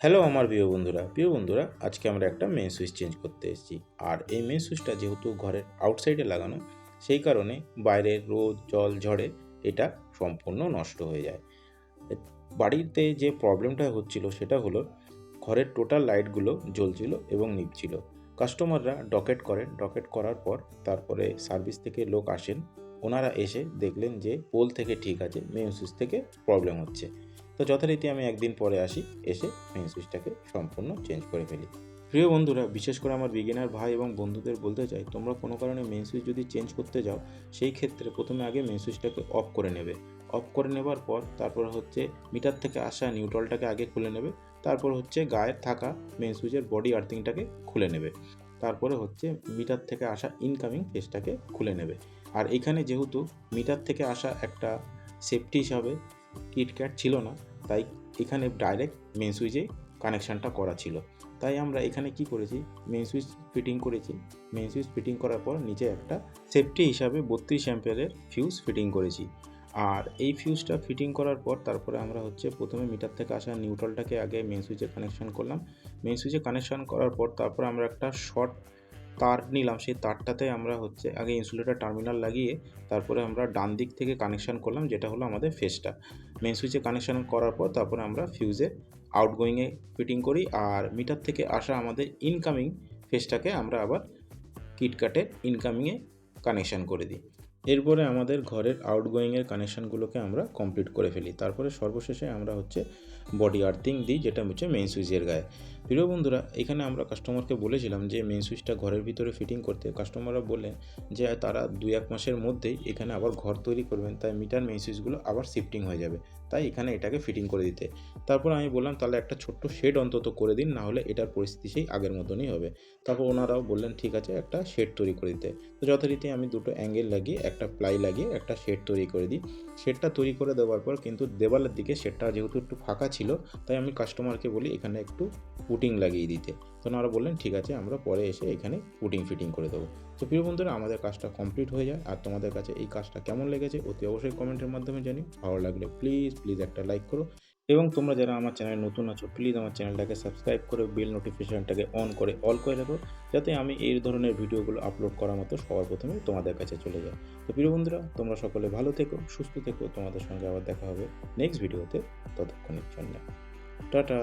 Hello আমার প্রিয় বন্ধুরা আজকে আমরা একটা মেন সুইচ চেঞ্জ করতে এসেছি। আর এই মেন সুইচটা যেহেতু ঘরের আউটসাইডে লাগানো, সেই কারণে বাইরের রোদ জল ঝড়ে এটা সম্পূর্ণ নষ্ট হয়ে যায়। বাড়িতে যে প্রবলেমটা হচ্ছিল সেটা হলো ঘরের টোটাল লাইটগুলো জ্বলছিল এবং নিভছিল। কাস্টমাররা ডকেট করার পর তারপরে সার্ভিস থেকে লোক আসেন। ওনারা এসে দেখলেন যে পোল থেকে ঠিক আছে, মেইন সুইচ থেকে প্রবলেম হচ্ছে। তো যথারীতি আমি একদিন পরে আসি, এসে মেইন সুইচটাকে সম্পূর্ণ চেঞ্জ করে ফেলি। প্রিয় বন্ধুরা, বিশেষ করে আমার বিগিনার ভাই এবং বন্ধুদের বলতে চাই, তোমরা কোনো কারণে মেইন সুইচ যদি চেঞ্জ করতে যাও, সেই ক্ষেত্রে প্রথমে আগে মেইন সুইচটাকে অফ করে নেবে। অফ করে নেবার পর তারপরে হচ্ছে মিটার থেকে আসা নিউট্রালটাকে আগে খুলে নেবে। তারপর হচ্ছে গায়ে থাকা মেইন সুইচের বডি আর্থিংটাকে খুলে নেবে। তারপরে হচ্ছে মিটার থেকে আসা ইনকামিং ফেসটাকে খুলে নেবে। আর এখানে যেহেতু মিটার থেকে আসা একটা সেফটি হিসাবে কিটক্যাট ছিল না, তাই এখানে ডাইরেক্ট মেইন সুইচে কানেকশানটা করা ছিল। তাই আমরা এখানে কি করেছি, মেইন সুইচ ফিটিং করেছি। মেইন সুইচ ফিটিং করার পর নিচে একটা সেফটি হিসাবে 32 অ্যাম্পিয়ারের ফিউজ ফিটিং করেছি। আর এই ফিউজটা ফিটিং করার পর তারপরে আমরা হচ্ছে প্রথমে মিটার থেকে আসা নিউট্রালটাকে আগে মেইন সুইচে কানেকশান করলাম। মেইন সুইচে কানেকশান করার পর তারপর আমরা একটা শর্ট তার নিলাম। সেই তারটাতে আমরা হচ্ছে আগে ইনসুলেটর টার্মিনাল লাগিয়ে তারপরে আমরা ডান দিক থেকে কানেকশান করলাম, যেটা হলো আমাদের ফেসটা। মেইন সুইচে কানেকশান করার পর তারপরে আমরা ফিউজে আউটগোয়িংয়ে ফিটিং করি। আর মিটার থেকে আসা আমাদের ইনকামিং ফেসটাকে আমরা আবার কিটকাটের ইনকামিংয়ে কানেকশান করে দিই। এরপরে আমাদের ঘরের আউটগোয়িংয়ের কানেকশানগুলোকে আমরা কমপ্লিট করে ফেলি। তারপরে সর্বশেষে আমরা হচ্ছে বডি আর্থিং দিই, যেটা হচ্ছে মেইন সুইচের গায়ে। প্রিয় বন্ধুরা, এখানে আমরা কাস্টমারকে বলেছিলাম যে মেইন সুইচটা ঘরের ভিতরে ফিটিং করতে। কাস্টমাররা বললেন যে তারা 2-1 মাসের মধ্যেই এখানে আবার ঘর তৈরি করবেন, তাই মিটার মেইন সুইচগুলো আবার শিফটিং হয়ে যাবে, তাই এখানে এটাকে ফিটিং করে দিতে। তারপর আমি বললাম তাহলে একটা ছোট্ট শেড অন্তত করে দিন, না হলে এটার পরিস্থিতি সেই আগের মতনই হবে। তারপর ওনারাও বললেন ঠিক আছে, একটা শেড তৈরি করে দিতে। তো যথারীতি আমি দুটো অ্যাঙ্গেল লাগিয়ে একটা প্লাই লাগিয়ে একটা শেড তৈরি করে দিই। শেডটা তৈরি করে দেওয়ার পর কিন্তু দেওয়ালের দিকে শেডটা যেহেতু একটু ফাঁকা ছিল, তাই আমি কাস্টমারকে বলি এখানে একটু পুটিং লাগিয়ে দিতে। তো ওনারা বললেন ঠিক আছে, আমরা পরে এসে এখানে পুটিং ফিটিং করে দেবো। তো প্রিয় বন্ধুরা, আমাদের কাজটা কমপ্লিট হয়ে যায়। আর তোমাদের কাছে এই কাজটা কেমন লেগেছে অতি অবশ্যই কমেন্টের মাধ্যমে জানিও। ভালো লাগলে প্লিজ একটা লাইক করো। এবং তোমরা যারা আমার চ্যানেলে নতুন আছো, প্লিজ আমার চ্যানেলটাকে সাবস্ক্রাইব করে বেল নোটিফিকেশনটাকে অন করে অল করে রাখো, যাতে আমি এই ধরনের ভিডিওগুলো আপলোড করার মতো সবার প্রথমে তোমাদের কাছে চলে যায়। তো প্রিয় বন্ধুরা, তোমরা সকলে ভালো থেকো, সুস্থ থেকো। তোমাদের সঙ্গে আবার দেখা হবে নেক্সট ভিডিওতে। ততক্ষণের জন্য টাটা।